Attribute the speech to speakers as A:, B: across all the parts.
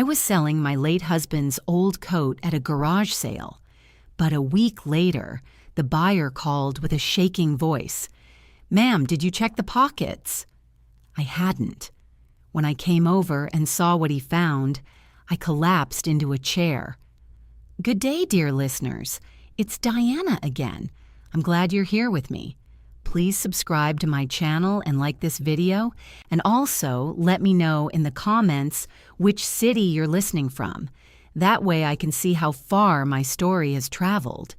A: was selling my late husband's old coat at a garage sale, but a week later, the buyer called with a shaking voice. "Ma'am, did you check the pockets?" I hadn't. When I came over and saw what he found, I collapsed into a chair. Good day, dear listeners. It's Diana again. I'm glad you're here with me. Please subscribe to my channel and like this video, and also let me know in the comments which city you're listening from. That way I can see how far my story has traveled.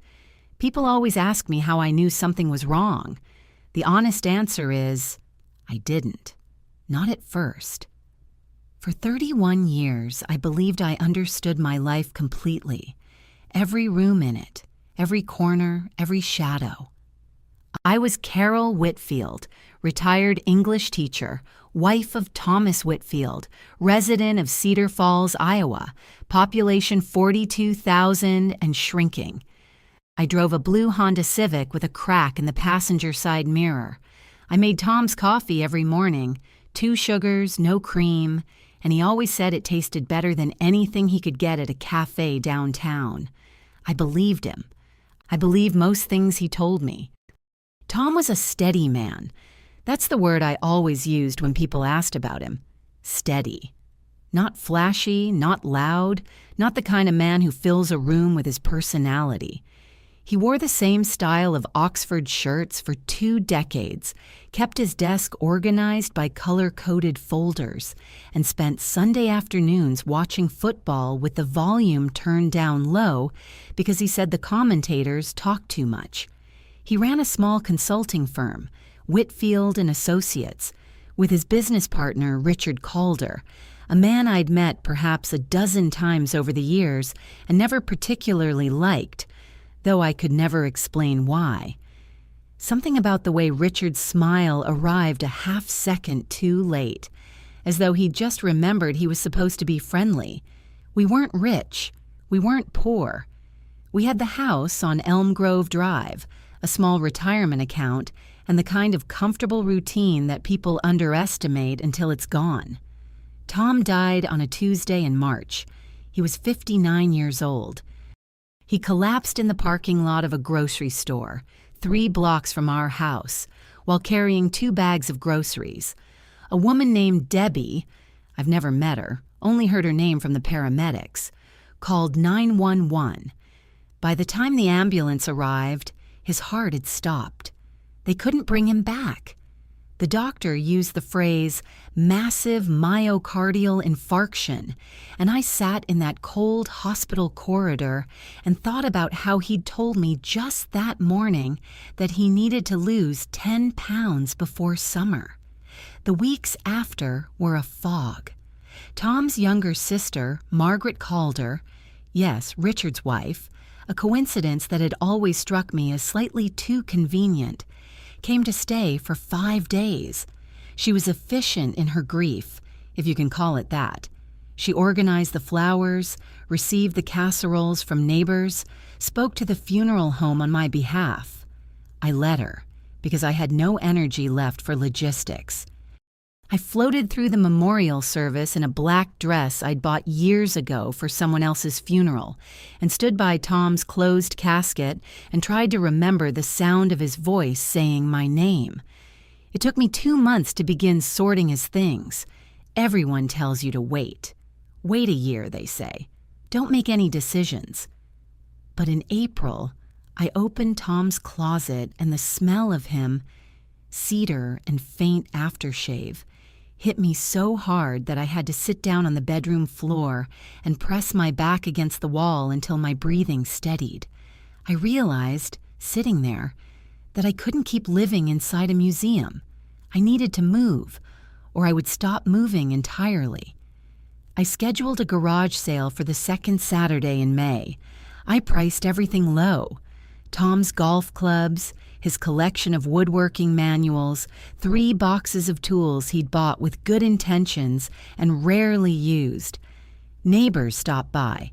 A: People always ask me how I knew something was wrong. The honest answer is, I didn't. Not at first. For 31 years, I believed I understood my life completely. Every room in it, every corner, every shadow. I was Carol Whitfield, retired English teacher, wife of Thomas Whitfield, resident of Cedar Falls, Iowa, population 42,000 and shrinking. I drove a blue Honda Civic with a crack in the passenger side mirror. I made Tom's coffee every morning, 2 sugars, no cream, and he always said it tasted better than anything he could get at a cafe downtown. I believed him. I believed most things he told me. Tom was a steady man. That's the word I always used when people asked about him. Steady. Not flashy, not loud, not the kind of man who fills a room with his personality. He wore the same style of Oxford shirts for 2 decades, kept his desk organized by color-coded folders, and spent Sunday afternoons watching football with the volume turned down low because he said the commentators talked too much. He ran a small consulting firm, Whitfield and Associates, with his business partner Richard Calder, a man I'd met perhaps a dozen times over the years and never particularly liked, though I could never explain why. Something about the way Richard's smile arrived a half-second too late, as though he'd just remembered he was supposed to be friendly. We weren't rich. We weren't poor. We had the house on Elm Grove Drive, a small retirement account, and the kind of comfortable routine that people underestimate until it's gone. Tom died on a Tuesday in March. He was 59 years old. He collapsed in the parking lot of a grocery store, 3 blocks from our house, while carrying 2 bags of groceries. A woman named Debbie, I've never met her, only heard her name from the paramedics, called 911. By the time the ambulance arrived, his heart had stopped. They couldn't bring him back. The doctor used the phrase massive myocardial infarction, and I sat in that cold hospital corridor and thought about how he'd told me just that morning that he needed to lose 10 pounds before summer. The weeks after were a fog. Tom's younger sister, Margaret Calder, yes, Richard's wife, a coincidence that had always struck me as slightly too convenient, came to stay for 5 days. She was efficient in her grief, if you can call it that. She organized the flowers, received the casseroles from neighbors, spoke to the funeral home on my behalf. I let her, because I had no energy left for logistics. I floated through the memorial service in a black dress I'd bought years ago for someone else's funeral, and stood by Tom's closed casket and tried to remember the sound of his voice saying my name. It took me 2 months to begin sorting his things. Everyone tells you to wait. Wait a year, they say. Don't make any decisions. But in April, I opened Tom's closet and the smell of him, cedar and faint aftershave, hit me so hard that I had to sit down on the bedroom floor and press my back against the wall until my breathing steadied. I realized, sitting there, that I couldn't keep living inside a museum. I needed to move, or I would stop moving entirely. I scheduled a garage sale for the 2nd Saturday in May. I priced everything low. Tom's golf clubs, his collection of woodworking manuals, 3 boxes of tools he'd bought with good intentions and rarely used. Neighbors stopped by.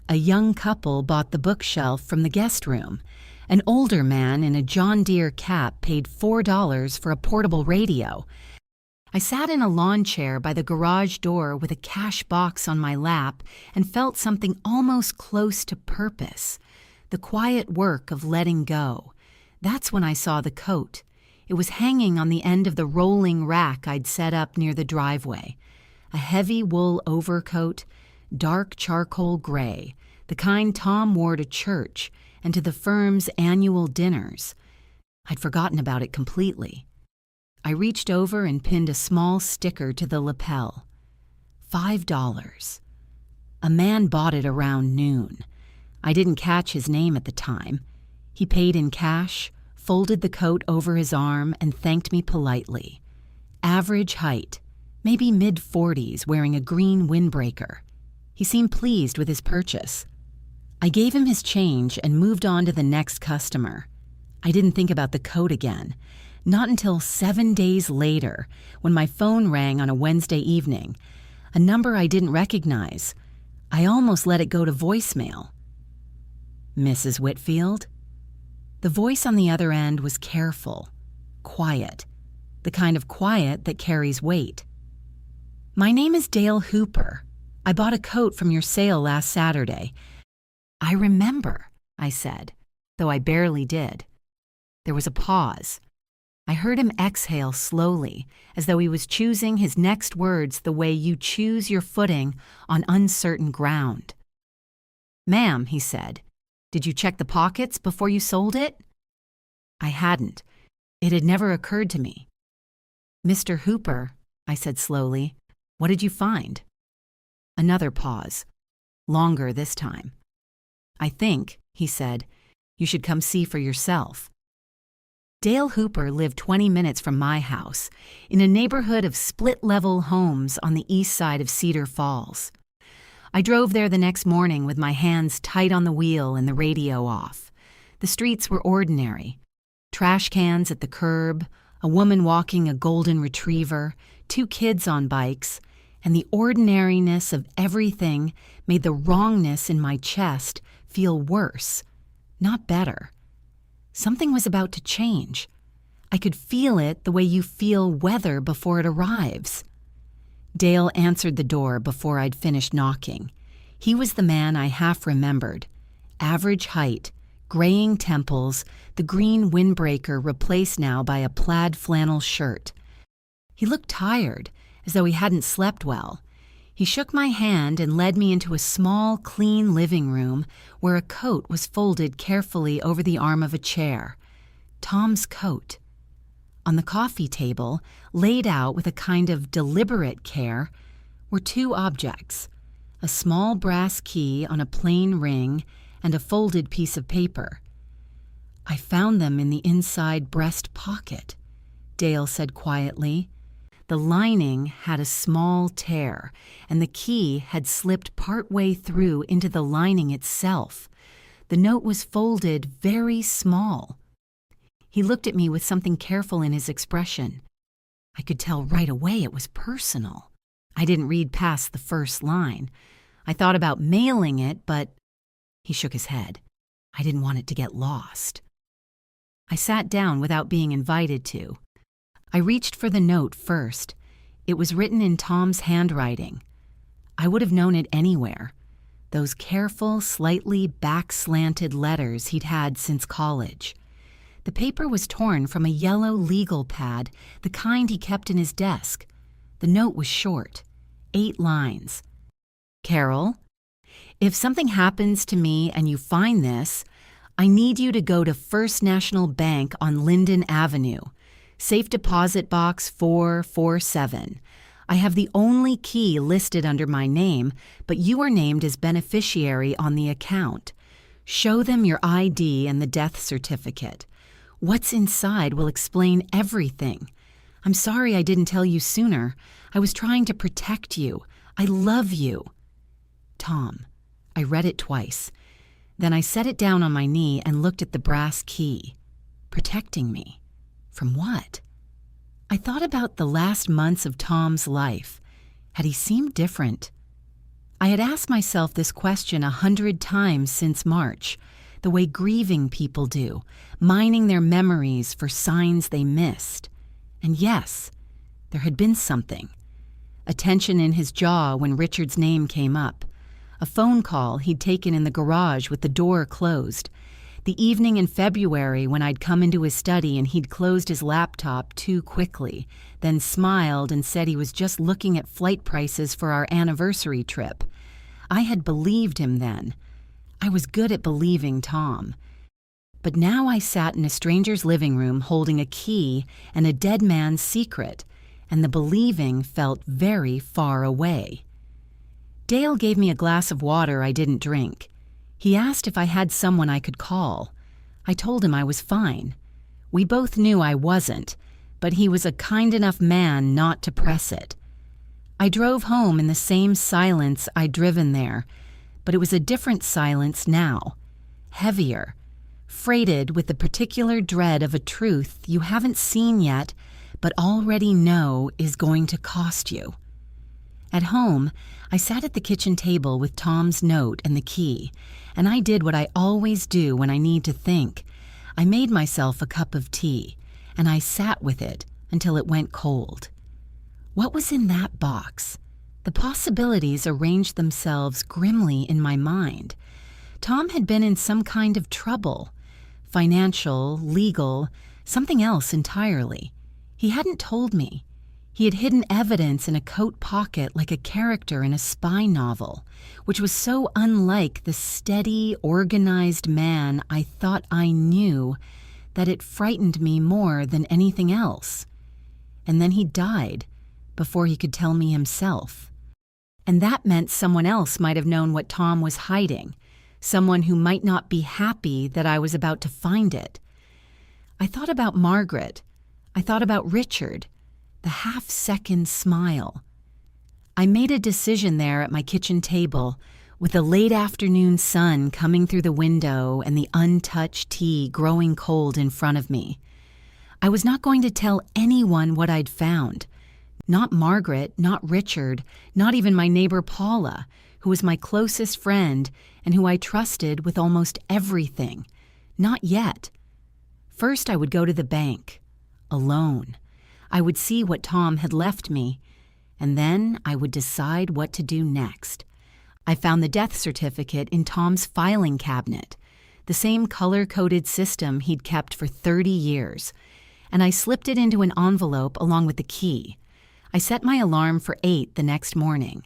A: A young couple bought the bookshelf from the guest room. An older man in a John Deere cap paid $4 for a portable radio. I sat in a lawn chair by the garage door with a cash box on my lap and felt something almost close to purpose, the quiet work of letting go. That's when I saw the coat. It was hanging on the end of the rolling rack I'd set up near the driveway. A heavy wool overcoat, dark charcoal gray, the kind Tom wore to church and to the firm's annual dinners. I'd forgotten about it completely. I reached over and pinned a small sticker to the lapel. $5. A man bought it around noon. I didn't catch his name at the time. He paid in cash, folded the coat over his arm, and thanked me politely. Average height, maybe mid-40s, wearing a green windbreaker. He seemed pleased with his purchase. I gave him his change and moved on to the next customer. I didn't think about the coat again. Not until 7 days later, when my phone rang on a Wednesday evening, a number I didn't recognize. I almost let it go to voicemail. Mrs. Whitfield? The voice on the other end was careful, quiet, the kind of quiet that carries weight. My name is Dale Hooper. I bought a coat from your sale last Saturday. I remember, I said, though I barely did. There was a pause. I heard him exhale slowly, as though he was choosing his next words the way you choose your footing on uncertain ground. Ma'am, he said, did you check the pockets before you sold it? I hadn't. It had never occurred to me. Mr. Hooper, I said slowly, what did you find? Another pause, longer this time. I think, he said, you should come see for yourself. Dale Hooper lived 20 minutes from my house, in a neighborhood of split-level homes on the east side of Cedar Falls. I drove there the next morning with my hands tight on the wheel and the radio off. The streets were ordinary. Trash cans at the curb, a woman walking a golden retriever, 2 kids on bikes, and the ordinariness of everything made the wrongness in my chest feel worse, not better. Something was about to change. I could feel it the way you feel weather before it arrives. Dale answered the door before I'd finished knocking. He was the man I half remembered. Average height, graying temples, the green windbreaker replaced now by a plaid flannel shirt. He looked tired, as though he hadn't slept well. He shook my hand and led me into a small, clean living room where a coat was folded carefully over the arm of a chair. Tom's coat. On the coffee table, laid out with a kind of deliberate care, were 2 objects, a small brass key on a plain ring and a folded piece of paper. I found them in the inside breast pocket, Dale said quietly. The lining had a small tear, and the key had slipped partway through into the lining itself. The note was folded very small. He looked at me with something careful in his expression. I could tell right away it was personal. I didn't read past the first line. I thought about mailing it, but he shook his head. I didn't want it to get lost. I sat down without being invited to. I reached for the note first. It was written in Tom's handwriting. I would have known it anywhere. Those careful, slightly back-slanted letters he'd had since college. The paper was torn from a yellow legal pad, the kind he kept in his desk. The note was short, 8 lines. Carol, if something happens to me and you find this, I need you to go to First National Bank on Linden Avenue. Safe deposit box 447. I have the only key listed under my name, but you are named as beneficiary on the account. Show them your ID and the death certificate. What's inside will explain everything. I'm sorry I didn't tell you sooner. I was trying to protect you. I love you. Tom. I read it twice. Then I set it down on my knee and looked at the brass key. Protecting me. From what? I thought about the last months of Tom's life. Had he seemed different? I had asked myself this question 100 times since March, the way grieving people do, mining their memories for signs they missed. And yes, There had been something. A tension in his jaw when Richard's name came up. A phone call he'd taken in the garage with the door closed. The evening in February when I'd come into his study and he'd closed his laptop too quickly, then smiled and said he was just looking at flight prices for our anniversary trip. I had believed him then. I was good at believing Tom. But now I sat in a stranger's living room holding a key and a dead man's secret, and the believing felt very far away. Dale gave me a glass of water I didn't drink. He asked if I had someone I could call. I told him I was fine. We both knew I wasn't, but he was a kind enough man not to press it. I drove home in the same silence I'd driven there, but it was a different silence now, heavier, freighted with the particular dread of a truth you haven't seen yet, but already know is going to cost you. At home, I sat at the kitchen table with Tom's note and the key, and I did what I always do when I need to think. I made myself a cup of tea, and I sat with it until it went cold. What was in that box? The possibilities arranged themselves grimly in my mind. Tom had been in some kind of trouble. Financial, legal, something else entirely. He hadn't told me. He had hidden evidence in a coat pocket like a character in a spy novel, which was so unlike the steady, organized man I thought I knew that it frightened me more than anything else. And then he died before he could tell me himself. And that meant someone else might have known what Tom was hiding, someone who might not be happy that I was about to find it. I thought about Margaret. I thought about Richard, the half-second smile. I made a decision there at my kitchen table, with the late afternoon sun coming through the window and the untouched tea growing cold in front of me. I was not going to tell anyone what I'd found. Not Margaret, not Richard, not even my neighbor Paula, who was my closest friend and who I trusted with almost everything. Not yet. First, I would go to the bank, alone. I would see what Tom had left me, and then I would decide what to do next. I found the death certificate in Tom's filing cabinet, the same color-coded system he'd kept for 30 years, and I slipped it into an envelope along with the key. I set my alarm for 8 the next morning.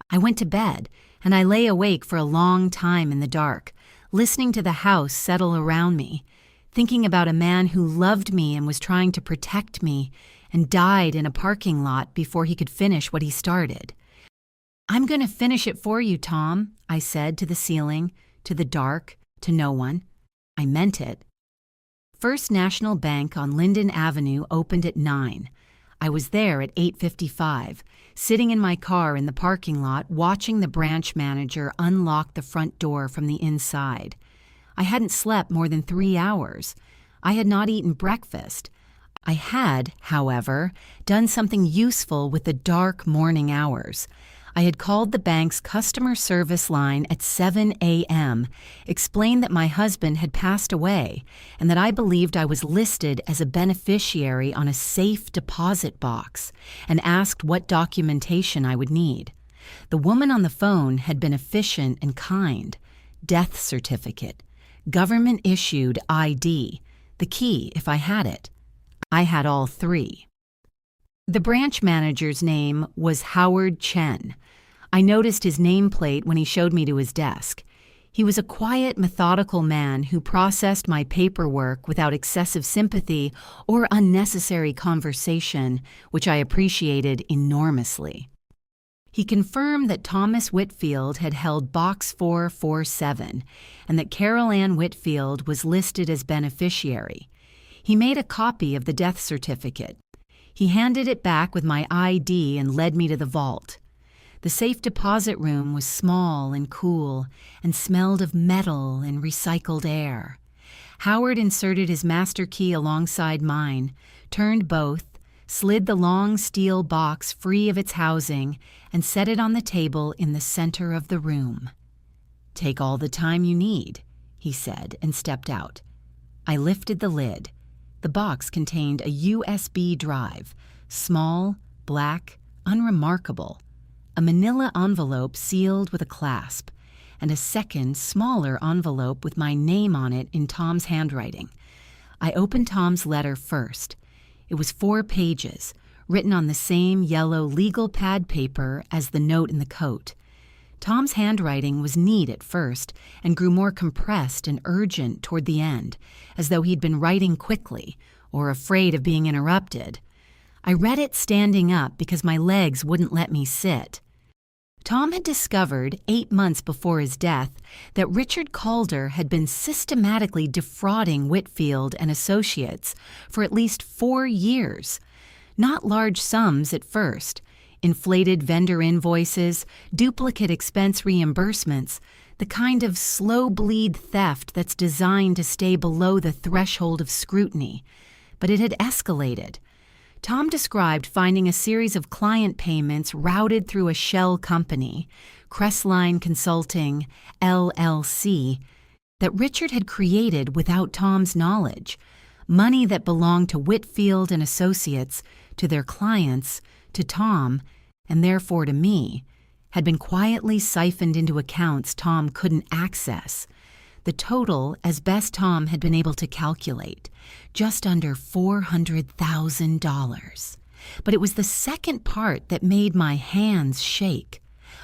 A: I went to bed, and I lay awake for a long time in the dark, listening to the house settle around me, thinking about a man who loved me and was trying to protect me and died in a parking lot before he could finish what he started. "I'm going to finish it for you, Tom," I said to the ceiling, to the dark, to no one. I meant it. First National Bank on Linden Avenue opened at 9. I was there at 8:55, sitting in my car in the parking lot watching the branch manager unlock the front door from the inside. I hadn't slept more than 3 hours. I had not eaten breakfast. I had, however, done something useful with the dark morning hours. I had called the bank's customer service line at 7 a.m., explained that my husband had passed away, and that I believed I was listed as a beneficiary on a safe deposit box, and asked what documentation I would need. The woman on the phone had been efficient and kind. Death certificate. Government-issued ID. The key, if I had it. I had all 3. The branch manager's name was Howard Chen. I noticed his nameplate when he showed me to his desk. He was a quiet, methodical man who processed my paperwork without excessive sympathy or unnecessary conversation, which I appreciated enormously. He confirmed that Thomas Whitfield had held Box 447 and that Carol Ann Whitfield was listed as beneficiary. He made a copy of the death certificate. He handed it back with my ID and led me to the vault. The safe deposit room was small and cool and smelled of metal and recycled air. Howard inserted his master key alongside mine, turned both, slid the long steel box free of its housing, and set it on the table in the center of the room. "Take all the time you need," he said, and stepped out. I lifted the lid. The box contained a USB drive, small, black, unremarkable. A manila envelope sealed with a clasp, and a second, smaller envelope with my name on it in Tom's handwriting. I opened Tom's letter first. It was 4 pages, written on the same yellow legal pad paper as the note in the coat. Tom's handwriting was neat at first and grew more compressed and urgent toward the end, as though he'd been writing quickly or afraid of being interrupted. I read it standing up because my legs wouldn't let me sit. Tom had discovered 8 months before his death that Richard Calder had been systematically defrauding Whitfield and Associates for at least 4 years. Not large sums at first, inflated vendor invoices, duplicate expense reimbursements, the kind of slow bleed theft that's designed to stay below the threshold of scrutiny. But it had escalated. Tom described finding a series of client payments routed through a shell company, Crestline Consulting, LLC, that Richard had created without Tom's knowledge, money that belonged to Whitfield and Associates, to their clients, to Tom, and therefore to me, had been quietly siphoned into accounts Tom couldn't access. The total, as best Tom had been able to calculate, just under $400,000. But it was the second part that made my hands shake.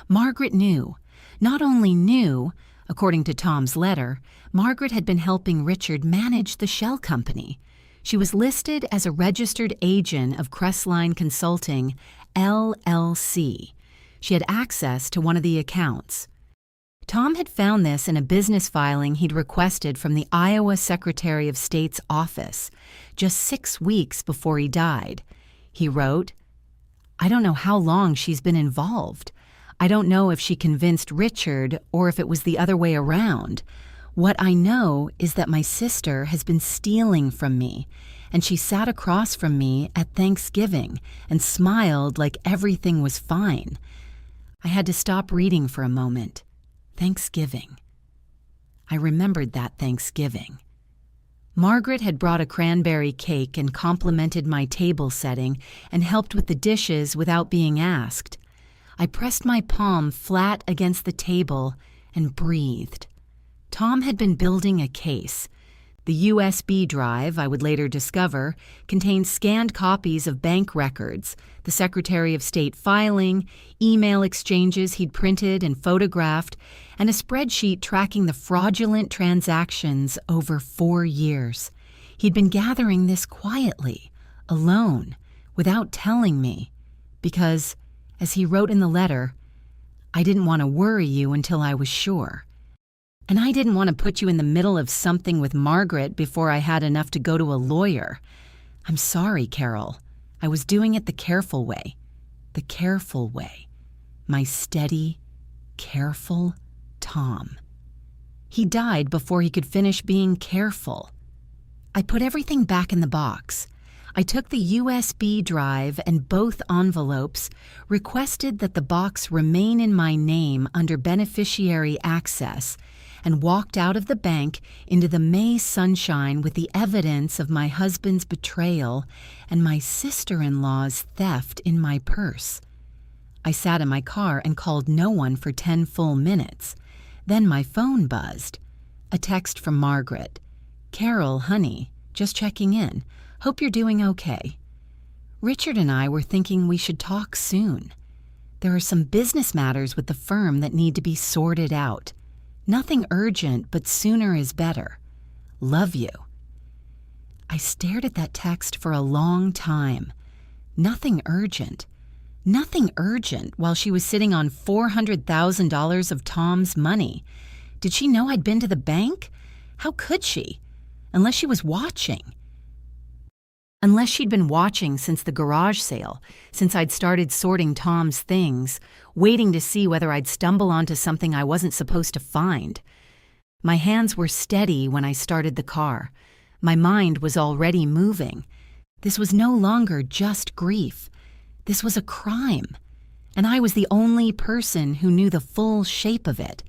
A: Margaret not only knew, according to Tom's letter, Margaret had been helping Richard manage the shell company. She was listed as a registered agent of Crestline Consulting, LLC. She had access to one of the accounts. Tom had found this in a business filing he'd requested from the Iowa Secretary of State's office just 6 weeks before he died. He wrote, "I don't know how long she's been involved. I don't know if she convinced Richard or if it was the other way around. What I know is that my sister has been stealing from me, and she sat across from me at Thanksgiving and smiled like everything was fine." I had to stop reading for a moment. Thanksgiving. I remembered that Thanksgiving. Margaret had brought a cranberry cake and complimented my table setting and helped with the dishes without being asked. I pressed my palm flat against the table and breathed. Tom had been building a case. The USB drive, I would later discover, contained scanned copies of bank records, the Secretary of State filing, email exchanges he'd printed and photographed, and a spreadsheet tracking the fraudulent transactions over 4 years. He'd been gathering this quietly, alone, without telling me, because, as he wrote in the letter, I didn't want to worry you until I was sure. And I didn't want to put you in the middle of something with Margaret before I had enough to go to a lawyer. I'm sorry, Carol. I was doing it the careful way. The careful way. My steady, careful Tom. He died before he could finish being careful. I put everything back in the box. I took the USB drive and both envelopes, requested that the box remain in my name under beneficiary access, and walked out of the bank into the May sunshine with the evidence of my husband's betrayal and my sister-in-law's theft in my purse. I sat in my car and called no one for 10 full minutes. Then my phone buzzed. A text from Margaret. "Carol, honey, just checking in. Hope you're doing okay. Richard and I were thinking we should talk soon. There are some business matters with the firm that need to be sorted out. Nothing urgent, but sooner is better. Love you." I stared at that text for a long time. Nothing urgent. Nothing urgent while she was sitting on $400,000 of Tom's money. Did she know I'd been to the bank? How could she? Unless she was watching. Unless she'd been watching since the garage sale, since I'd started sorting Tom's things, waiting to see whether I'd stumble onto something I wasn't supposed to find. My hands were steady when I started the car. My mind was already moving. This was no longer just grief. This was a crime. And I was the only person who knew the full shape of it.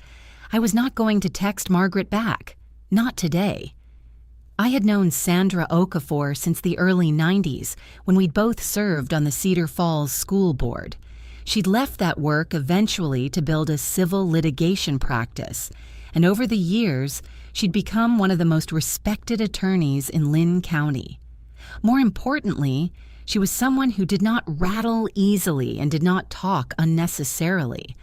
A: I was not going to text Margaret back. Not today. I had known Sandra Okafor since the early 90s when we'd both served on the Cedar Falls School Board. She'd left that work eventually to build a civil litigation practice, and over the years, she'd become one of the most respected attorneys in Lynn County. More importantly, she was someone who did not rattle easily and did not talk unnecessarily.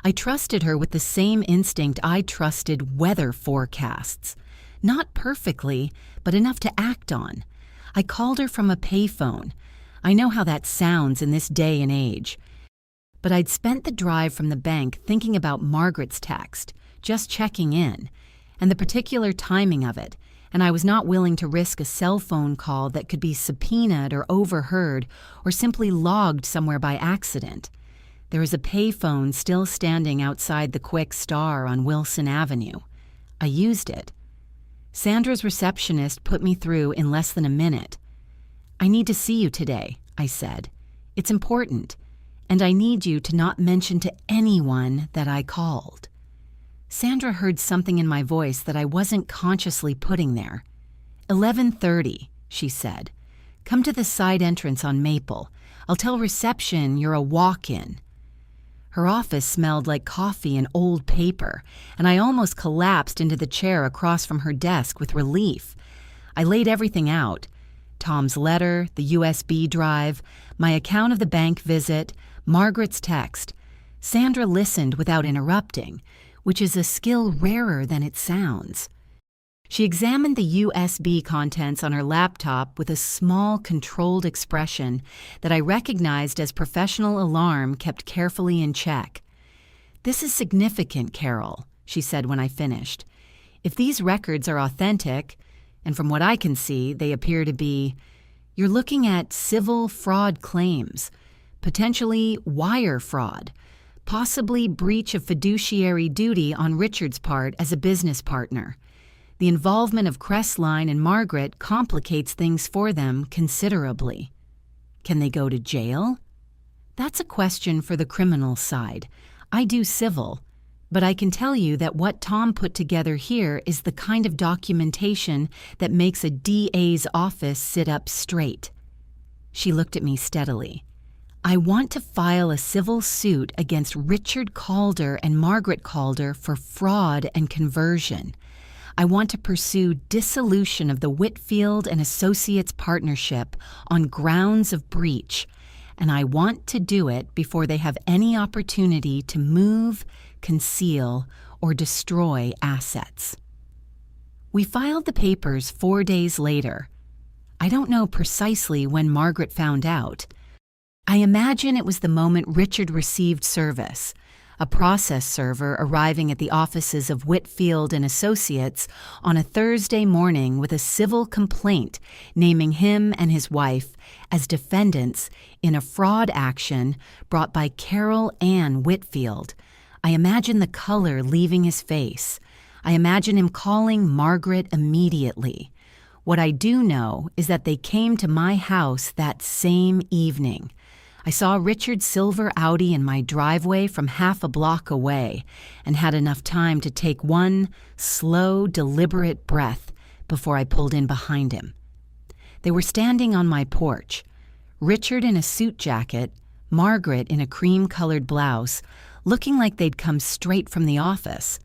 A: I trusted her with the same instinct I trusted weather forecasts. Not perfectly, but enough to act on. I called her from a payphone. I know how that sounds in this day and age. But I'd spent the drive from the bank thinking about Margaret's text, just checking in, and the particular timing of it, and I was not willing to risk a cell phone call that could be subpoenaed or overheard or simply logged somewhere by accident. There is a payphone still standing outside the Quick Star on Wilson Avenue. I used it. Sandra's receptionist put me through in less than a minute. "I need to see you today," I said. "It's important, and I need you to not mention to anyone that I called." Sandra heard something in my voice that I wasn't consciously putting there. 11:30, she said. "Come to the side entrance on Maple. I'll tell reception you're a walk-in." Her office smelled like coffee and old paper, and I almost collapsed into the chair across from her desk with relief. I laid everything out. Tom's letter, the USB drive, my account of the bank visit, Margaret's text. Sandra listened without interrupting, which is a skill rarer than it sounds. She examined the USB contents on her laptop with a small, controlled expression that I recognized as professional alarm kept carefully in check. "This is significant, Carol," she said when I finished. "If these records are authentic, and from what I can see, they appear to be, you're looking at civil fraud claims, potentially wire fraud, possibly breach of fiduciary duty on Richard's part as a business partner. The involvement of Crestline and Margaret complicates things for them considerably. Can they go to jail? That's a question for the criminal side. I do civil, but I can tell you that what Tom put together here is the kind of documentation that makes a DA's office sit up straight." She looked at me steadily. "I want to file a civil suit against Richard Calder and Margaret Calder for fraud and conversion. I want to pursue dissolution of the Whitfield and Associates partnership on grounds of breach, and I want to do it before they have any opportunity to move, conceal, or destroy assets." We filed the papers 4 days later. I don't know precisely when Margaret found out. I imagine it was the moment Richard received service, a process server arriving at the offices of Whitfield and Associates on a Thursday morning with a civil complaint naming him and his wife as defendants in a fraud action brought by Carol Ann Whitfield. I imagine the color leaving his face. I imagine him calling Margaret immediately. What I do know is that they came to my house that same evening. I saw Richard's silver Audi in my driveway from half a block away and had enough time to take one slow, deliberate breath before I pulled in behind him. They were standing on my porch, Richard in a suit jacket, Margaret in a cream-colored blouse, looking like they'd come straight from the office.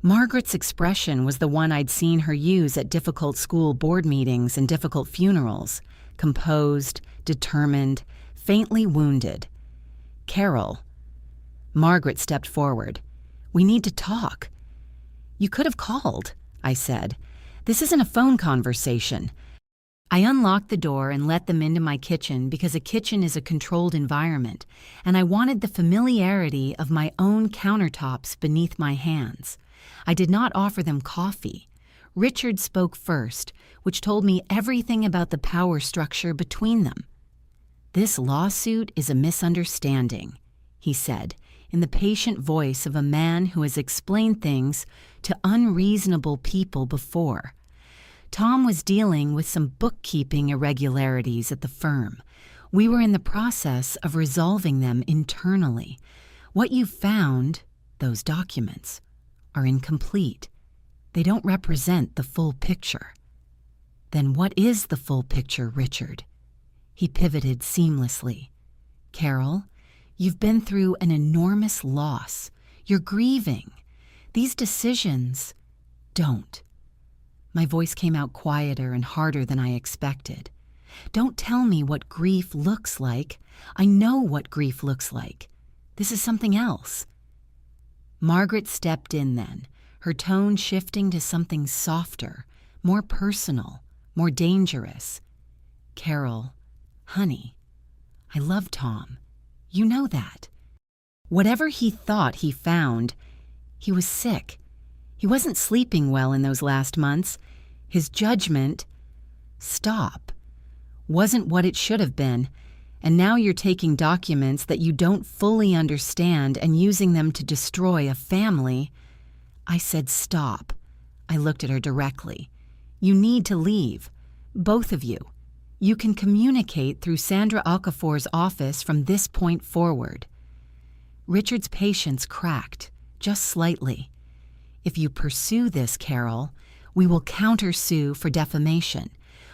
A: Margaret's expression was the one I'd seen her use at difficult school board meetings and difficult funerals, composed, determined, faintly wounded. "Carol." Margaret stepped forward. "We need to talk." "You could have called," I said. "This isn't a phone conversation." I unlocked the door and let them into my kitchen because a kitchen is a controlled environment, and I wanted the familiarity of my own countertops beneath my hands. I did not offer them coffee. Richard spoke first, which told me everything about the power structure between them. "This lawsuit is a misunderstanding," he said, in the patient voice of a man who has explained things to unreasonable people before. Tom was dealing with some bookkeeping irregularities at the firm. We were in the process of resolving them internally. What you found, those documents, are incomplete. They don't represent the full picture. Then what is the full picture, Richard? He pivoted seamlessly. Carol, you've been through an enormous loss. You're grieving. These decisions don't. My voice came out quieter and harder than I expected. Don't tell me what grief looks like. I know what grief looks like. This is something else. Margaret stepped in then, her tone shifting to something softer, more personal, more dangerous. Carol, honey, I love Tom. You know that. Whatever he thought he found, he was sick. He wasn't sleeping well in those last months. His judgment, stop, wasn't what it should have been. And now you're taking documents that you don't fully understand and using them to destroy a family. I said stop. I looked at her directly. You need to leave. Both of you. You can communicate through Sandra Okafor's office from this point forward. Richard's patience cracked, just slightly. If you pursue this, Carol, we will countersue for defamation.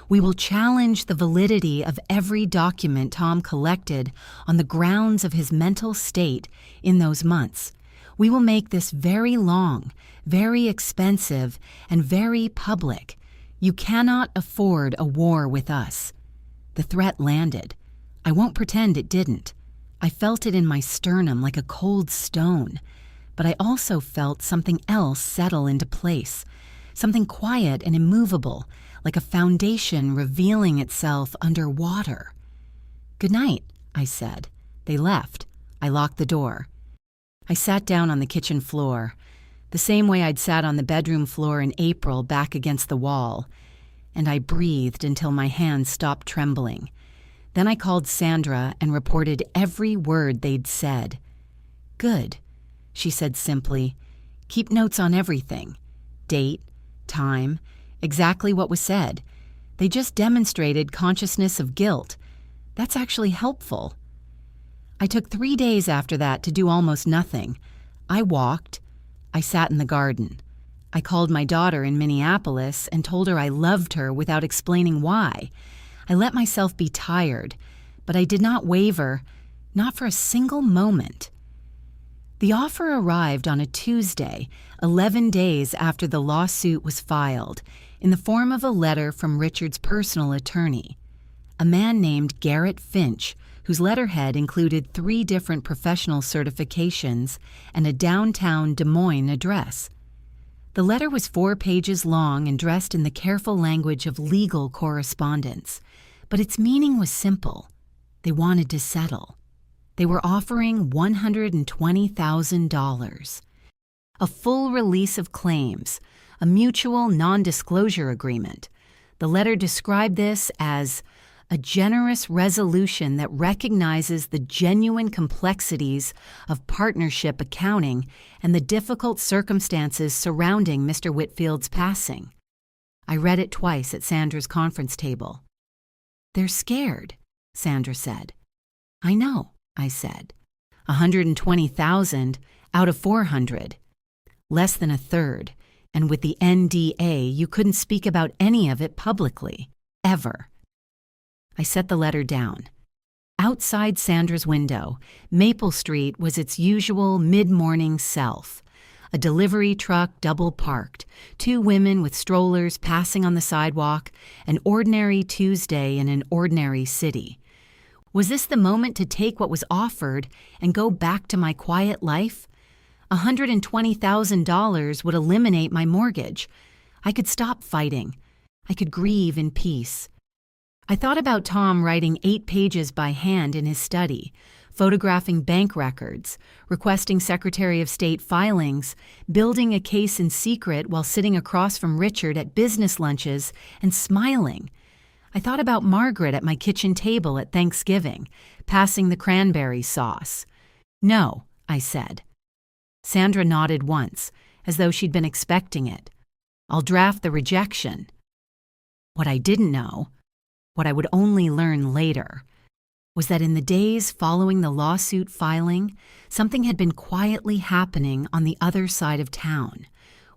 A: We will challenge the validity of every document Tom collected on the grounds of his mental state in those months. We will make this very long, very expensive, and very public. You cannot afford a war with us. The threat landed. I won't pretend it didn't. I felt it in my sternum like a cold stone. But I also felt something else settle into place, something quiet and immovable, like a foundation revealing itself under water. Good night, I said. They left. I locked the door. I sat down on the kitchen floor, the same way I'd sat on the bedroom floor in April back against the wall, and I breathed until my hands stopped trembling. Then I called Sandra and reported every word they'd said. Good, she said simply. Keep notes on everything. Date, time, exactly what was said. They just demonstrated consciousness of guilt. That's actually helpful. I took 3 days after that to do almost nothing. I walked. I sat in the garden. I called my daughter in Minneapolis and told her I loved her without explaining why. I let myself be tired, but I did not waver, not for a single moment. The offer arrived on a Tuesday, 11 days after the lawsuit was filed, in the form of a letter from Richard's personal attorney, a man named Garrett Finch, whose letterhead included 3 different professional certifications and a downtown Des Moines address. The letter was 4 pages long and dressed in the careful language of legal correspondence, but its meaning was simple. They wanted to settle. They were offering $120,000. A full release of claims, a mutual non-disclosure agreement. The letter described this as a generous resolution that recognizes the genuine complexities of partnership accounting and the difficult circumstances surrounding Mr. Whitfield's passing. I read it twice at Sandra's conference table. They're scared, Sandra said. I know, I said. 120,000 out of 400. Less than a third. And with the NDA, you couldn't speak about any of it publicly. Ever. I set the letter down. Outside Sandra's window, Maple Street was its usual mid-morning self. A delivery truck double parked, 2 women with strollers passing on the sidewalk, an ordinary Tuesday in an ordinary city. Was this the moment to take what was offered and go back to my quiet life? $120,000 would eliminate my mortgage. I could stop fighting. I could grieve in peace. I thought about Tom writing 8 pages by hand in his study, photographing bank records, requesting Secretary of State filings, building a case in secret while sitting across from Richard at business lunches and smiling. I thought about Margaret at my kitchen table at Thanksgiving, passing the cranberry sauce. No, I said. Sandra nodded once, as though she'd been expecting it. I'll draft the rejection. What I didn't know, what I would only learn later, was that in the days following the lawsuit filing, something had been quietly happening on the other side of town.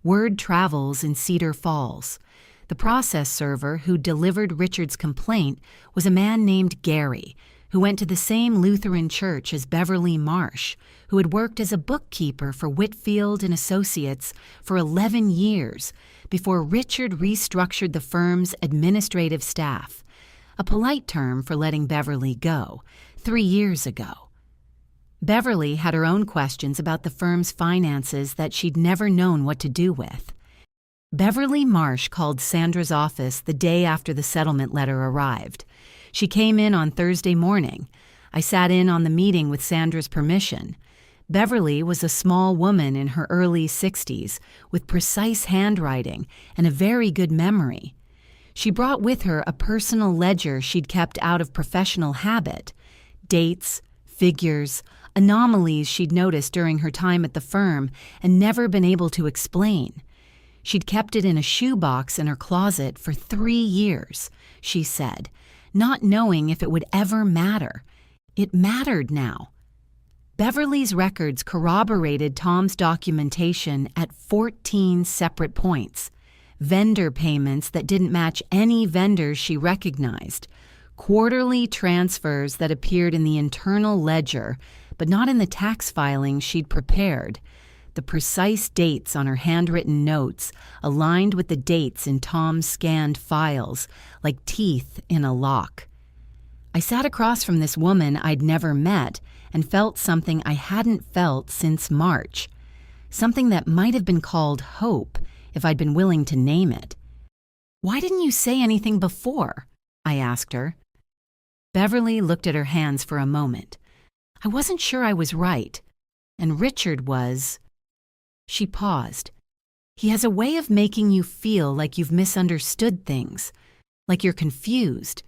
A: Word travels in Cedar Falls. The The process server who delivered Richard's complaint was a man named Gary, who went to the same Lutheran church as Beverly Marsh, who had worked as a bookkeeper for Whitfield and Associates for 11 years before Richard restructured the firm's administrative staff, a polite term for letting Beverly go, 3 years ago. Beverly had her own questions about the firm's finances that she'd never known what to do with. Beverly Marsh called Sandra's office the day after the settlement letter arrived. She came in on Thursday morning. I sat in on the meeting with Sandra's permission. Beverly was a small woman in her early 60s with precise handwriting and a very good memory. She brought with her a personal ledger she'd kept out of professional habit, dates, figures, anomalies she'd noticed during her time at the firm and never been able to explain. She'd kept it in a shoebox in her closet for 3 years, she said, not knowing if it would ever matter. It mattered now. Beverly's records corroborated Tom's documentation at 14 separate points. Vendor payments that didn't match any vendors she recognized. Quarterly transfers that appeared in the internal ledger, but not in the tax filings she'd prepared. The precise dates on her handwritten notes aligned with the dates in Tom's scanned files, like teeth in a lock. I sat across from this woman I'd never met and felt something I hadn't felt since March, something that might have been called hope if I'd been willing to name it. "Why didn't you say anything before?" I asked her. Beverly looked at her hands for a moment. I wasn't sure I was right, and Richard was. She paused. "He has a way of making you feel like you've misunderstood things, like you're confused,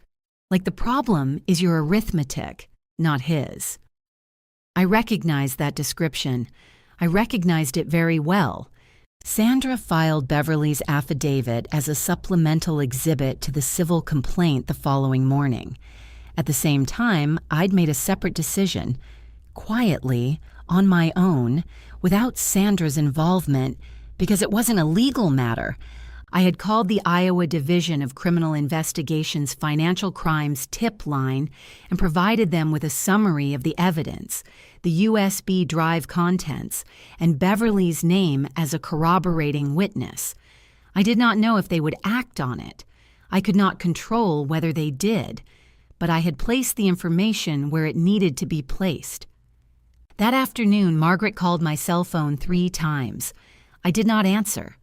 A: like the problem is your arithmetic, not his." I recognized that description. I recognized it very well. Sandra filed Beverly's affidavit as a supplemental exhibit to the civil complaint the following morning. At the same time, I'd made a separate decision, quietly, on my own, without Sandra's involvement, because it wasn't a legal matter. I had called the Iowa Division of Criminal Investigation's Financial Crimes tip line and provided them with a summary of the evidence, the USB drive contents, and Beverly's name as a corroborating witness. I did not know if they would act on it. I could not control whether they did, but I had placed the information where it needed to be placed. That afternoon, Margaret called my cell phone 3 times. I did not answer.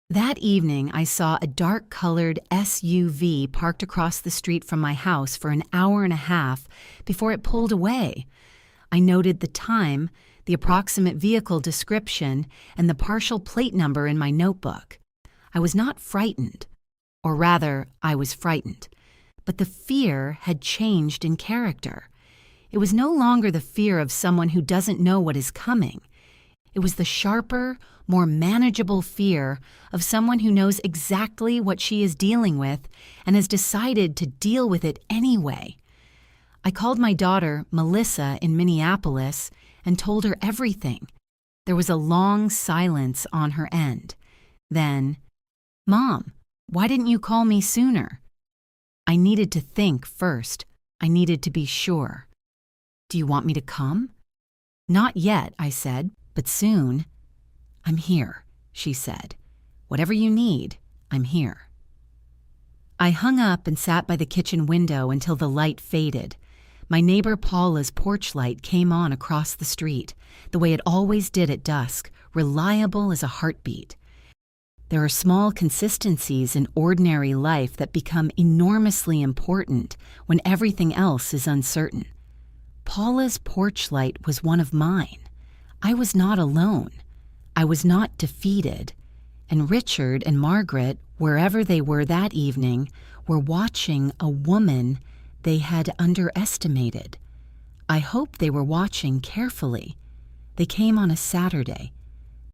A: That evening, I saw a dark-colored SUV parked across the street from my house for an hour and a half before it pulled away. I noted the time, the approximate vehicle description, and the partial plate number in my notebook. I was not frightened. Or rather, I was frightened. But the fear had changed in character. It was no longer the fear of someone who doesn't know what is coming. It was the sharper, more manageable fear of someone who knows exactly what she is dealing with and has decided to deal with it anyway. I called my daughter, Melissa, in Minneapolis and told her everything. There was a long silence on her end. Then, "Mom, why didn't you call me sooner?" I needed to think first. I needed to be sure. "Do you want me to come?" "Not yet," I said, "but soon." "I'm here," she said. "Whatever you need, I'm here." I hung up and sat by the kitchen window until the light faded. My neighbor Paula's porch light came on across the street, the way it always did at dusk, reliable as a heartbeat. There are small consistencies in ordinary life that become enormously important when everything else is uncertain. Paula's porch light was one of mine. I was not alone. I was not defeated. And Richard and Margaret, wherever they were that evening, were watching a woman they had underestimated. I hope they were watching carefully. They came on a Saturday.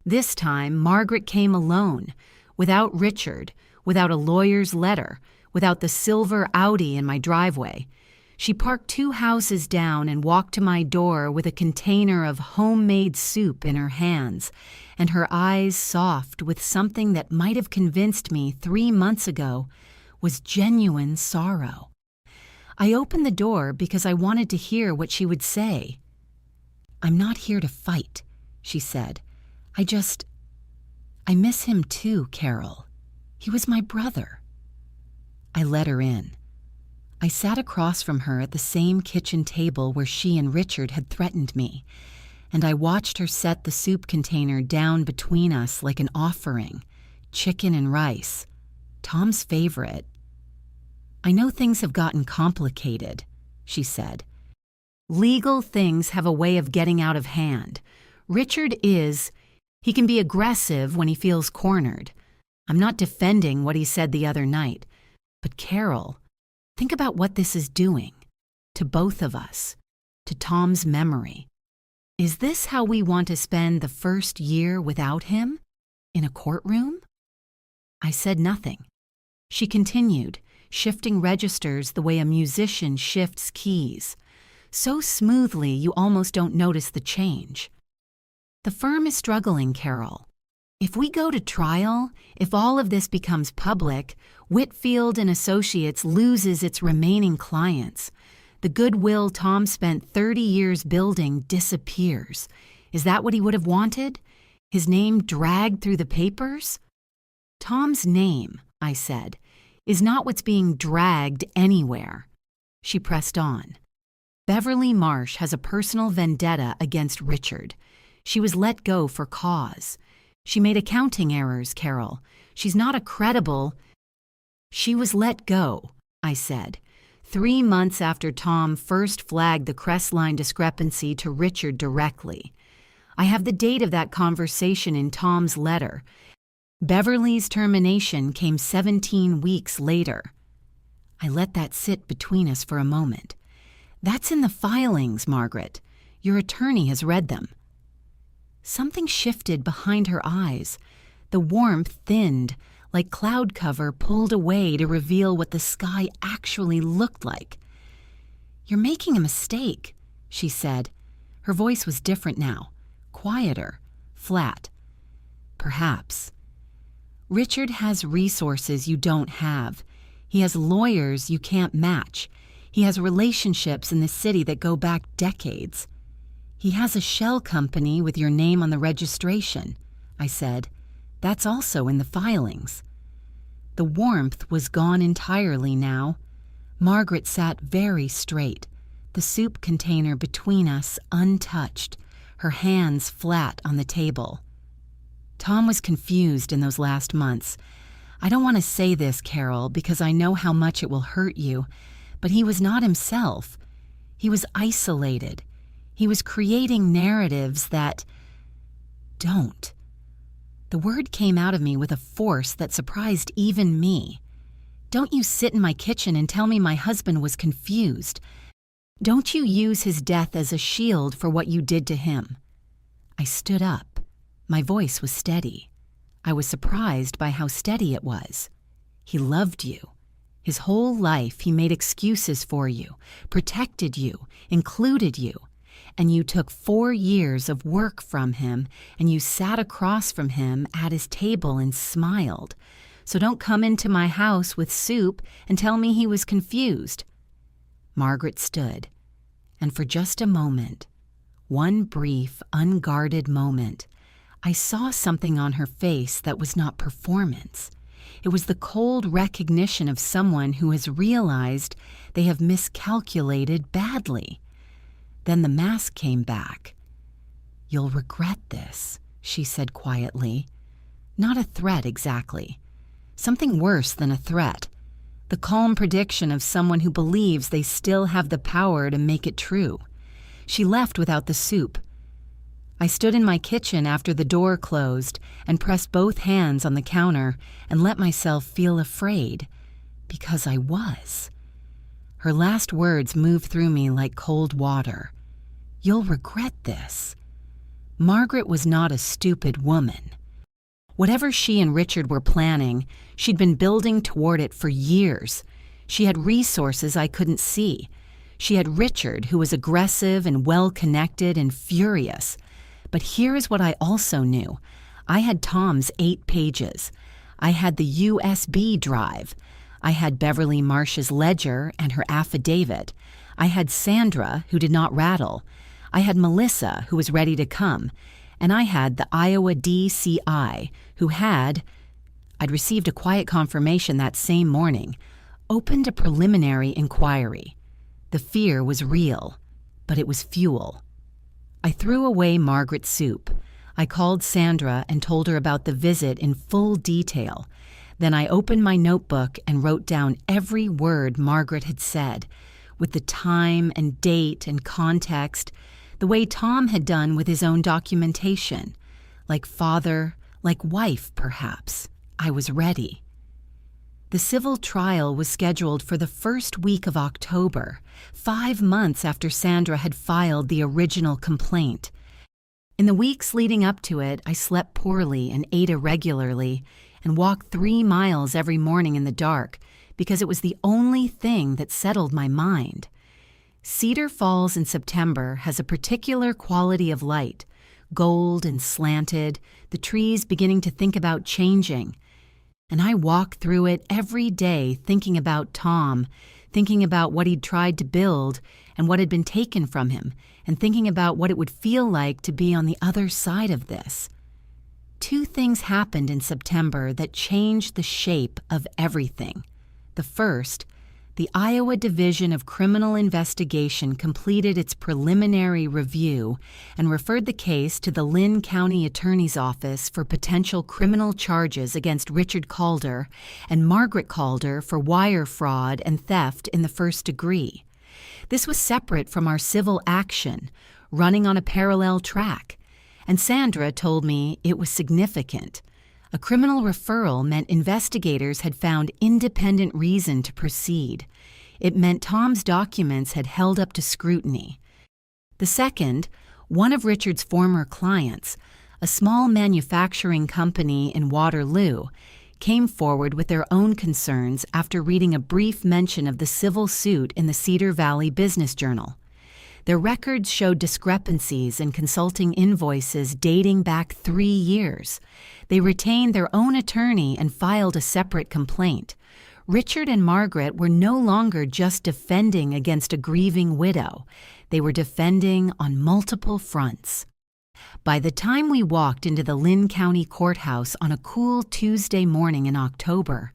A: This time, Margaret came alone, without Richard, without a lawyer's letter, without the silver Audi in my driveway. She parked 2 houses down and walked to my door with a container of homemade soup in her hands, and her eyes soft with something that might have convinced me 3 months ago was genuine sorrow. I opened the door because I wanted to hear what she would say. "I'm not here to fight," she said. I miss him too, Carol. He was my brother." I let her in. I sat across from her at the same kitchen table where she and Richard had threatened me, and I watched her set the soup container down between us like an offering, chicken and rice, Tom's favorite. "I know things have gotten complicated," she said. "Legal things have a way of getting out of hand. He can be aggressive when he feels cornered. I'm not defending what he said the other night. But Carol, think about what this is doing. To both of us. To Tom's memory. Is this how we want to spend the first year without him? In a courtroom?" I said nothing. She continued, shifting registers the way a musician shifts keys. So smoothly you almost don't notice the change. "The firm is struggling, Carol. If we go to trial, if all of this becomes public, Whitfield and Associates loses its remaining clients. The goodwill Tom spent 30 years building disappears. Is that what he would have wanted? His name dragged through the papers?" "Tom's name," I said, "is not what's being dragged anywhere." She pressed on. "Beverly Marsh has a personal vendetta against Richard. She was let go for cause. She made accounting errors, Carol. She's not a credible—" "She was let go," I said, 3 months after Tom first flagged the Crestline discrepancy to Richard directly. I have the date of that conversation in Tom's letter. Beverly's termination came 17 weeks later. I let that sit between us for a moment. "That's in the filings, Margaret. Your attorney has read them." Something shifted behind her eyes. The warmth thinned, like cloud cover pulled away to reveal what the sky actually looked like. "You're making a mistake," she said. Her voice was different now, quieter, flat. "Perhaps. Richard has resources you don't have. He has lawyers you can't match. He has relationships in the city that go back decades. He has a shell company with your name on the registration," I said. "That's also in the filings." The warmth was gone entirely now. Margaret sat very straight, the soup container between us untouched, her hands flat on the table. "Tom was confused in those last months. I don't want to say this, Carol, because I know how much it will hurt you, but he was not himself. He was isolated. He was creating narratives that—" "Don't." The word came out of me with a force that surprised even me. "Don't you sit in my kitchen and tell me my husband was confused. Don't you use his death as a shield for what you did to him." I stood up. My voice was steady. I was surprised by how steady it was. "He loved you. His whole life he made excuses for you, protected you, included you. And you took 4 years of work from him, and you sat across from him at his table and smiled. So don't come into my house with soup and tell me he was confused." Margaret stood, and for just a moment, one brief, unguarded moment, I saw something on her face that was not performance. It was the cold recognition of someone who has realized they have miscalculated badly. Then the mask came back. "You'll regret this," she said quietly. Not a threat exactly. Something worse than a threat. The calm prediction of someone who believes they still have the power to make it true. She left without the soup. I stood in my kitchen after the door closed and pressed both hands on the counter and let myself feel afraid, because I was. Her last words moved through me like cold water. "You'll regret this." Margaret was not a stupid woman. Whatever she and Richard were planning, she'd been building toward it for years. She had resources I couldn't see. She had Richard, who was aggressive and well-connected and furious. But here is what I also knew. I had Tom's 8 pages. I had the USB drive. I had Beverly Marsh's ledger and her affidavit. I had Sandra, who did not rattle. I had Melissa, who was ready to come. And I had the Iowa DCI, who had, I'd received a quiet confirmation that same morning, opened a preliminary inquiry. The fear was real, but it was fuel. I threw away Margaret's soup. I called Sandra and told her about the visit in full detail. Then I opened my notebook and wrote down every word Margaret had said, with the time and date and context, the way Tom had done with his own documentation. Like father, like wife, perhaps. I was ready. The civil trial was scheduled for the first week of October, 5 months after Sandra had filed the original complaint. In the weeks leading up to it, I slept poorly and ate irregularly and walked 3 miles every morning in the dark because it was the only thing that settled my mind. Cedar Falls in September has a particular quality of light, gold and slanted, the trees beginning to think about changing. And I walk through it every day thinking about Tom, thinking about what he'd tried to build and what had been taken from him, and thinking about what it would feel like to be on the other side of this. 2 things happened in September that changed the shape of everything. The first, the Iowa Division of Criminal Investigation completed its preliminary review and referred the case to the Lynn County Attorney's Office for potential criminal charges against Richard Calder and Margaret Calder for wire fraud and theft in the first degree. This was separate from our civil action, running on a parallel track, and Sandra told me it was significant. A criminal referral meant investigators had found independent reason to proceed. It meant Tom's documents had held up to scrutiny. The second, one of Richard's former clients, a small manufacturing company in Waterloo, came forward with their own concerns after reading a brief mention of the civil suit in the Cedar Valley Business Journal. Their records showed discrepancies in consulting invoices dating back 3 years. They retained their own attorney and filed a separate complaint. Richard and Margaret were no longer just defending against a grieving widow. They were defending on multiple fronts. By the time we walked into the Lynn County Courthouse on a cool Tuesday morning in October,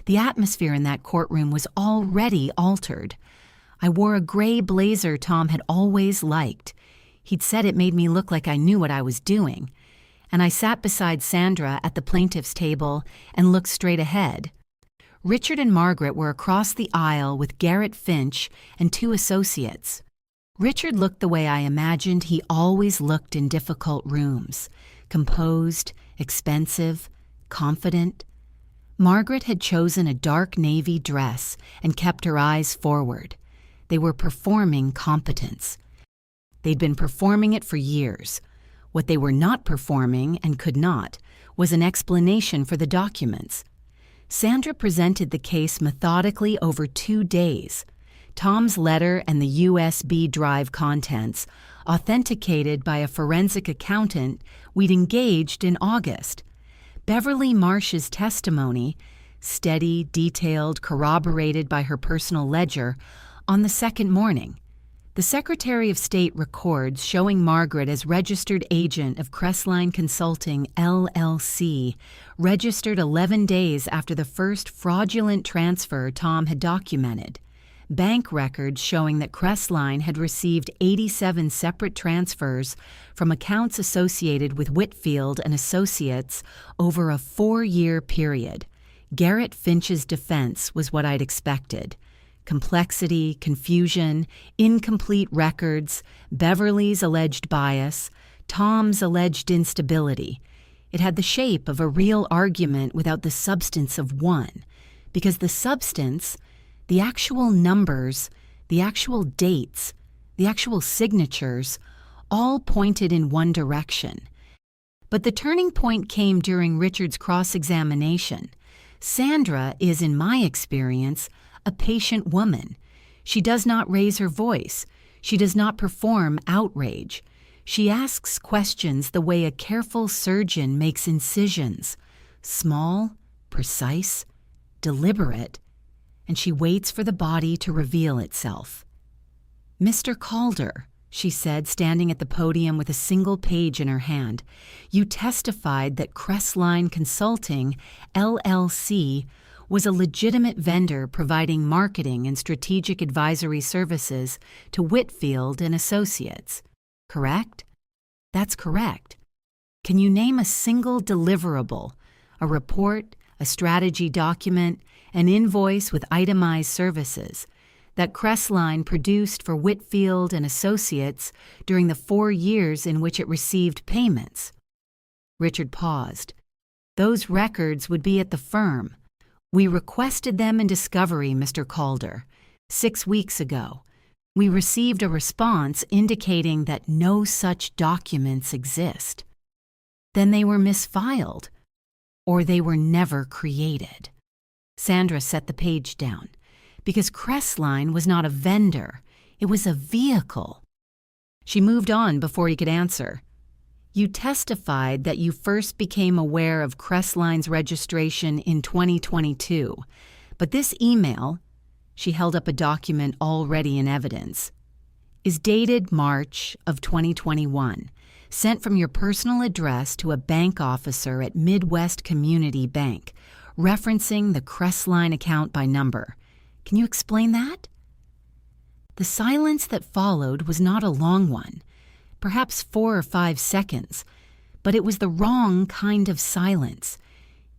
A: the atmosphere in that courtroom was already altered. I wore a gray blazer Tom had always liked. He'd said it made me look like I knew what I was doing. And I sat beside Sandra at the plaintiff's table and looked straight ahead. Richard and Margaret were across the aisle with Garrett Finch and 2 associates. Richard looked the way I imagined he always looked in difficult rooms, composed, expensive, confident. Margaret had chosen a dark navy dress and kept her eyes forward. They were performing competence. They'd been performing it for years. What they were not performing and could not was an explanation for the documents. Sandra presented the case methodically over 2 days. Tom's letter and the USB drive contents, authenticated by a forensic accountant we'd engaged in August. Beverly Marsh's testimony, steady, detailed, corroborated by her personal ledger, on the second morning. The Secretary of State records showing Margaret as registered agent of Crestline Consulting, LLC, registered 11 days after the first fraudulent transfer Tom had documented. Bank records showing that Crestline had received 87 separate transfers from accounts associated with Whitfield and Associates over a 4-year period. Garrett Finch's defense was what I'd expected. Complexity, confusion, incomplete records, Beverly's alleged bias, Tom's alleged instability. It had the shape of a real argument without the substance of one, because the substance, the actual numbers, the actual dates, the actual signatures, all pointed in one direction. But the turning point came during Richard's cross-examination. Sandra is, in my experience, a patient woman. She does not raise her voice. She does not perform outrage. She asks questions the way a careful surgeon makes incisions, small, precise, deliberate, and she waits for the body to reveal itself. "Mr. Calder," she said, standing at the podium with a single page in her hand, "you testified that Crestline Consulting, LLC, was a legitimate vendor providing marketing and strategic advisory services to Whitfield and Associates, correct?" "That's correct." "Can you name a single deliverable, a report, a strategy document, an invoice with itemized services that Crestline produced for Whitfield and Associates during the 4 years in which it received payments?" Richard paused. "Those records would be at the firm. We requested them in discovery, Mr. Calder, 6 weeks ago. We received a response indicating that no such documents exist. Then they were misfiled, or they were never created." Sandra set the page down. Because Crestline was not a vendor, it was a vehicle. She moved on before he could answer. "You testified that you first became aware of Crestline's registration in 2022, but this email," she held up a document already in evidence, "is dated March of 2021, sent from your personal address to a bank officer at Midwest Community Bank, referencing the Crestline account by number. Can you explain that?" The silence that followed was not a long one, perhaps 4 or 5 seconds, but it was the wrong kind of silence.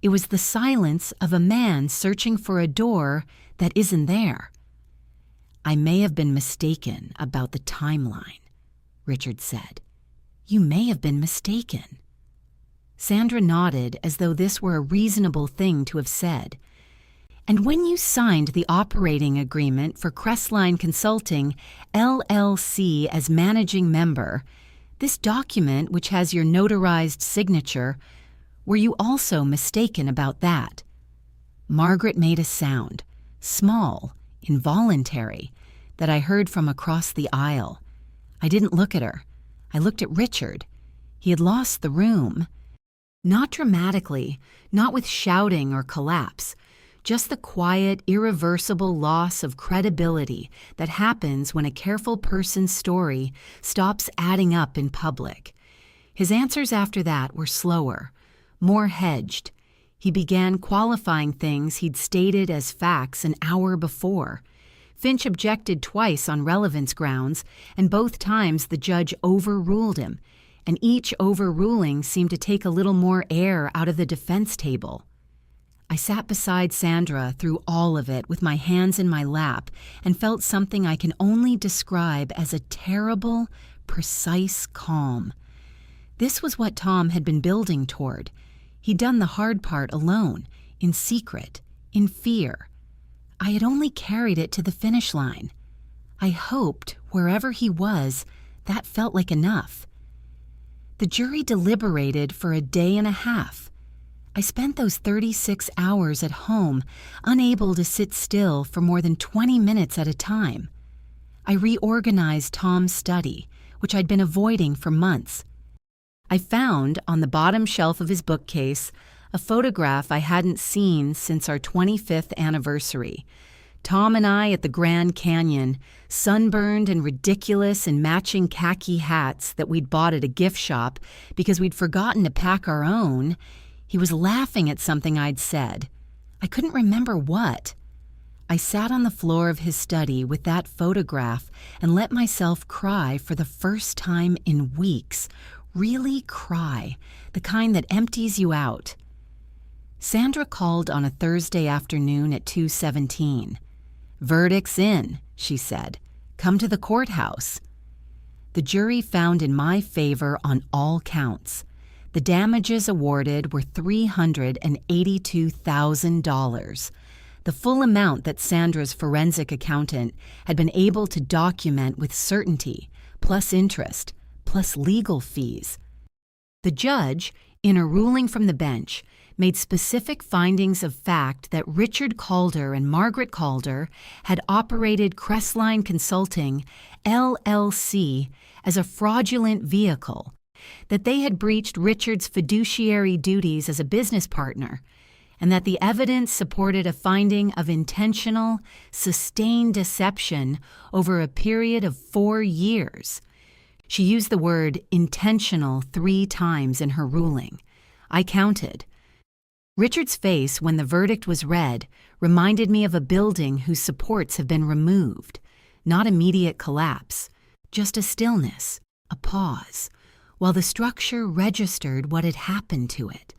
A: It was the silence of a man searching for a door that isn't there. "I may have been mistaken about the timeline," Richard said. "You may have been mistaken." Sandra nodded as though this were a reasonable thing to have said. "And when you signed the operating agreement for Crestline Consulting, LLC as managing member, this document which has your notarized signature, were you also mistaken about that?" Margaret made a sound, small, involuntary, that I heard from across the aisle. I didn't look at her. I looked at Richard. He had lost the room. Not dramatically, not with shouting or collapse, just the quiet, irreversible loss of credibility that happens when a careful person's story stops adding up in public. His answers after that were slower, more hedged. He began qualifying things he'd stated as facts an hour before. Finch objected twice on relevance grounds, and both times the judge overruled him, and each overruling seemed to take a little more air out of the defense table. I sat beside Sandra through all of it with my hands in my lap and felt something I can only describe as a terrible, precise calm. This was what Tom had been building toward. He'd done the hard part alone, in secret, in fear. I had only carried it to the finish line. I hoped, wherever he was, that felt like enough. The jury deliberated for a day and a half. I spent those 36 hours at home, unable to sit still for more than 20 minutes at a time. I reorganized Tom's study, which I'd been avoiding for months. I found, on the bottom shelf of his bookcase, a photograph I hadn't seen since our 25th anniversary. Tom and I at the Grand Canyon, sunburned and ridiculous in matching khaki hats that we'd bought at a gift shop because we'd forgotten to pack our own. He was laughing at something I'd said. I couldn't remember what. I sat on the floor of his study with that photograph and let myself cry for the first time in weeks. Really cry, the kind that empties you out. Sandra called on a Thursday afternoon at 2:17. "Verdict's in," she said. "Come to the courthouse." The jury found in my favor on all counts. The damages awarded were $382,000, the full amount that Sandra's forensic accountant had been able to document with certainty, plus interest, plus legal fees. The judge, in a ruling from the bench, made specific findings of fact that Richard Calder and Margaret Calder had operated Crestline Consulting, LLC, as a fraudulent vehicle, that they had breached Richard's fiduciary duties as a business partner, and that the evidence supported a finding of intentional, sustained deception over a period of 4 years. She used the word intentional 3 times in her ruling. I counted. Richard's face, when the verdict was read, reminded me of a building whose supports have been removed. Not immediate collapse, just a stillness, a pause, while the structure registered what had happened to it.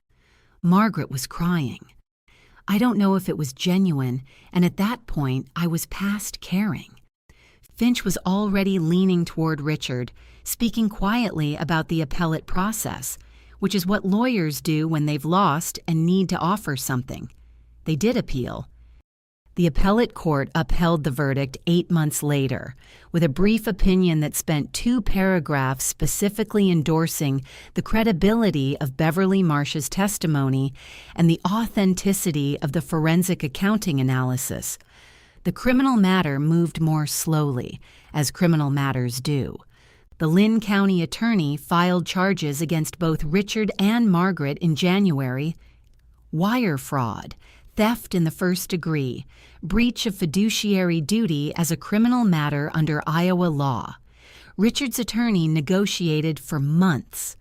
A: Margaret was crying. I don't know if it was genuine, and at that point I was past caring. Finch was already leaning toward Richard, speaking quietly about the appellate process, which is what lawyers do when they've lost and need to offer something. They did appeal. The appellate court upheld the verdict 8 months later, with a brief opinion that spent 2 paragraphs specifically endorsing the credibility of Beverly Marsh's testimony and the authenticity of the forensic accounting analysis. The criminal matter moved more slowly, as criminal matters do. The Lynn County attorney filed charges against both Richard and Margaret in January: wire fraud, theft in the first degree, breach of fiduciary duty as a criminal matter under Iowa law. Richard's attorney negotiated for months.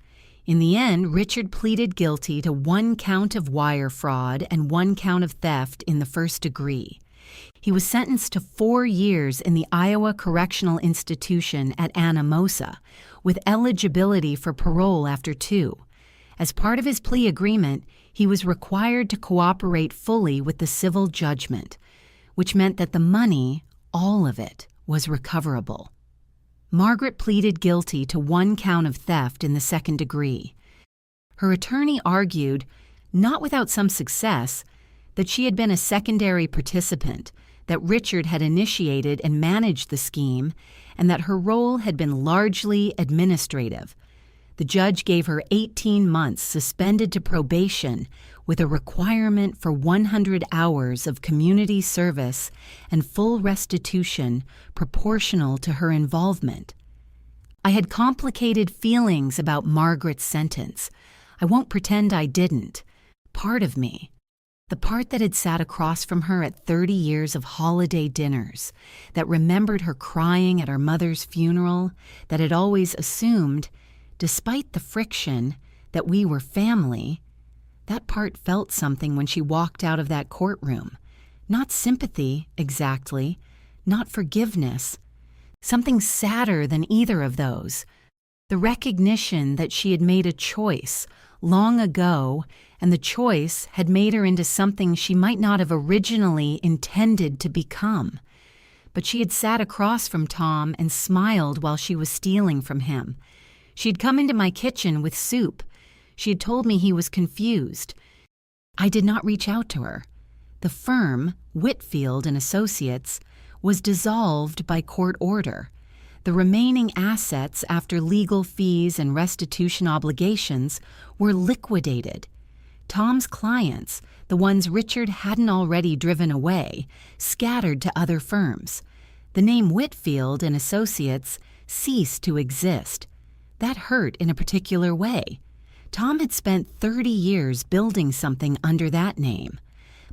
A: In the end, Richard pleaded guilty to 1 count of wire fraud and 1 count of theft in the first degree. He was sentenced to 4 years in the Iowa Correctional Institution at Anamosa, with eligibility for parole after 2. As part of his plea agreement, he was required to cooperate fully with the civil judgment, which meant that the money, all of it, was recoverable. Margaret pleaded guilty to 1 count of theft in the second degree. Her attorney argued, not without some success, that she had been a secondary participant, that Richard had initiated and managed the scheme, and that her role had been largely administrative. The judge gave her 18 months suspended to probation with a requirement for 100 hours of community service and full restitution proportional to her involvement. I had complicated feelings about Margaret's sentence. I won't pretend I didn't. Part of me, the part that had sat across from her at 30 years of holiday dinners, that remembered her crying at her mother's funeral, that had always assumed, despite the friction, that we were family, that part felt something when she walked out of that courtroom. Not sympathy, exactly, not forgiveness. Something sadder than either of those. The recognition that she had made a choice long ago, and the choice had made her into something she might not have originally intended to become. But she had sat across from Tom and smiled while she was stealing from him. She had come into my kitchen with soup. She had told me he was confused. I did not reach out to her. The firm, Whitfield and Associates, was dissolved by court order. The remaining assets after legal fees and restitution obligations were liquidated. Tom's clients, the ones Richard hadn't already driven away, scattered to other firms. The name Whitfield and Associates ceased to exist. That hurt in a particular way. Tom had spent 30 years building something under that name.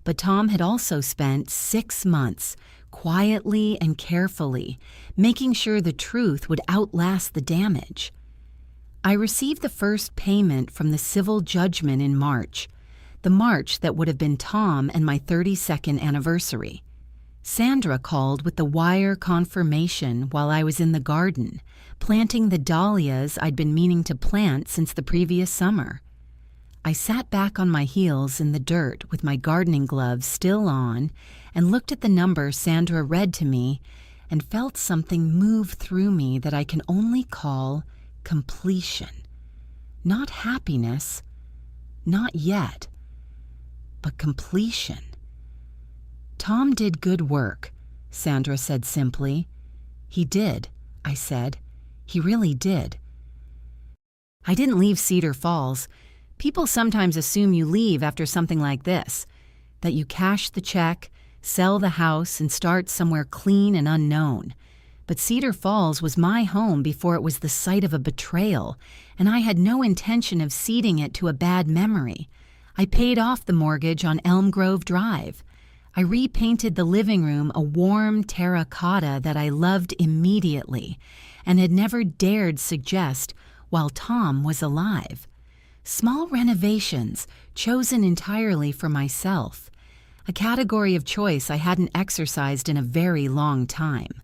A: But Tom had also spent 6 months, quietly and carefully, making sure the truth would outlast the damage. I received the first payment from the civil judgment in March, the March that would have been Tom and my 32nd anniversary. Sandra called with the wire confirmation while I was in the garden, planting the dahlias I'd been meaning to plant since the previous summer. I sat back on my heels in the dirt with my gardening gloves still on and looked at the number Sandra read to me and felt something move through me that I can only call completion. Not happiness, not yet, but completion. Tom did good work, Sandra said simply. He did, I said. He really did. I didn't leave Cedar Falls. People sometimes assume you leave after something like this, that you cash the check, sell the house, and start somewhere clean and unknown. But Cedar Falls was my home before it was the site of a betrayal, and I had no intention of ceding it to a bad memory. I paid off the mortgage on Elm Grove Drive. I repainted the living room a warm terracotta that I loved immediately and had never dared suggest while Tom was alive. Small renovations, chosen entirely for myself, a category of choice I hadn't exercised in a very long time.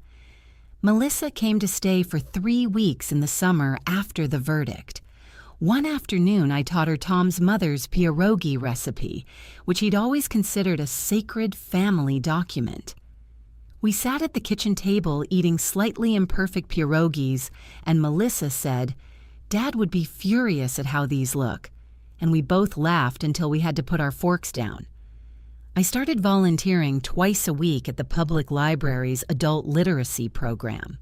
A: Melissa came to stay for 3 weeks in the summer after the verdict. One afternoon, I taught her Tom's mother's pierogi recipe, which he'd always considered a sacred family document. We sat at the kitchen table eating slightly imperfect pierogies, and Melissa said, "Dad would be furious at how these look," and we both laughed until we had to put our forks down. I started volunteering twice a week at the public library's adult literacy program.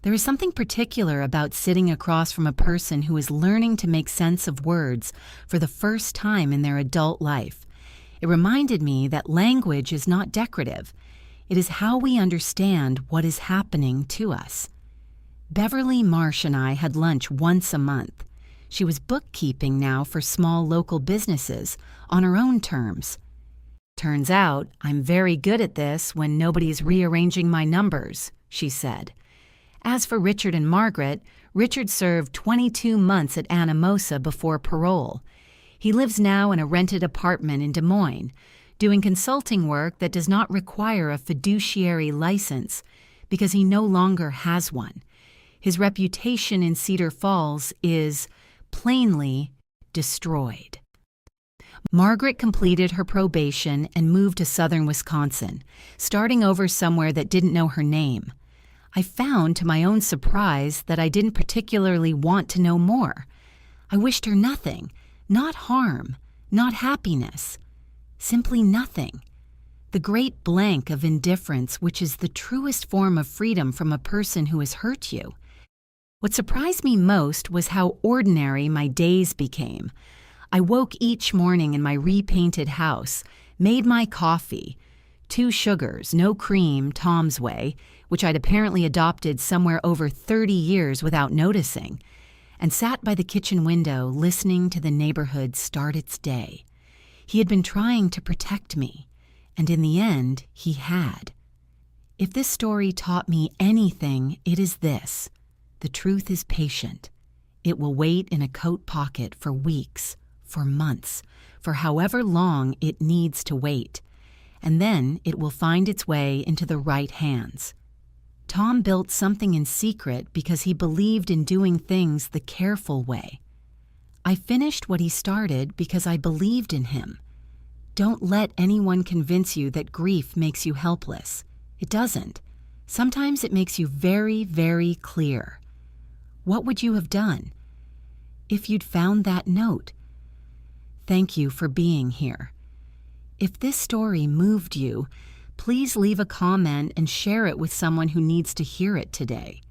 A: There is something particular about sitting across from a person who is learning to make sense of words for the first time in their adult life. It reminded me that language is not decorative. It is how we understand what is happening to us. Beverly Marsh and I had lunch once a month. She was bookkeeping now for small local businesses on her own terms. "Turns out I'm very good at this when nobody's rearranging my numbers," she said. As for Richard and Margaret, Richard served 22 months at Anamosa before parole. He lives now in a rented apartment in Des Moines, doing consulting work that does not require a fiduciary license because he no longer has one. His reputation in Cedar Falls is, plainly, destroyed. Margaret completed her probation and moved to southern Wisconsin, starting over somewhere that didn't know her name. I found, to my own surprise, that I didn't particularly want to know more. I wished her nothing, not harm, not happiness, simply nothing. The great blank of indifference, which is the truest form of freedom from a person who has hurt you. What surprised me most was how ordinary my days became. I woke each morning in my repainted house, made my coffee, 2 sugars, no cream, Tom's way, which I'd apparently adopted somewhere over 30 years without noticing, and sat by the kitchen window listening to the neighborhood start its day. He had been trying to protect me, and in the end, he had. If this story taught me anything, it is this: the truth is patient. It will wait in a coat pocket for weeks, for months, for however long it needs to wait, and then it will find its way into the right hands. Tom built something in secret because he believed in doing things the careful way. I finished what he started because I believed in him. Don't let anyone convince you that grief makes you helpless. It doesn't. Sometimes it makes you very, very clear. What would you have done if you'd found that note? Thank you for being here. If this story moved you, please leave a comment and share it with someone who needs to hear it today.